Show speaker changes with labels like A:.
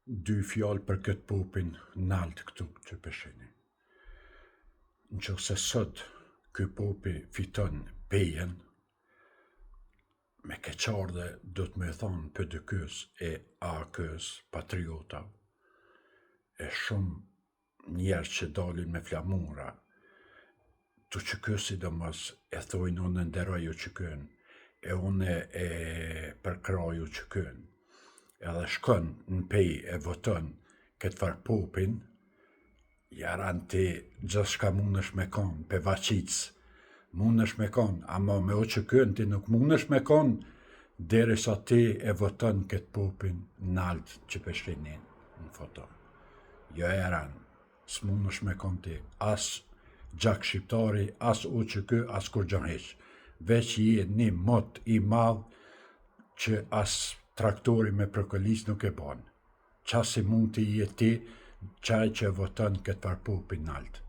A: dy fjalë për këtë popin nalt këtu që peshini. Në që se sot ky popi fiton pejen, me keqardhe do të me thonë për dëkës e akës patriota, e shumë njerë që dalin me flamura, të që kësi dhe mos e thojnë unë nderaju që kënë, e unë e përkraju që kënë, edhe shkon në pej e voton këtë farë popin, jaran ti gjithë shka mundesh me konë, pe vaqic, mundesh me konë, ama me o që kënë ti nuk mundesh me konë, deri sa ti e voton këtë popin nalt që peshinin në foto. Jo jaran, s'mundesh me konë ti, as gjak shqiptari, as o që kë, as kur gjon heq, veç je një mot i madh që as traktori me prokolis nuk e bon. Qa si mund të je ti, qaj që voton këtë farë popin nalt.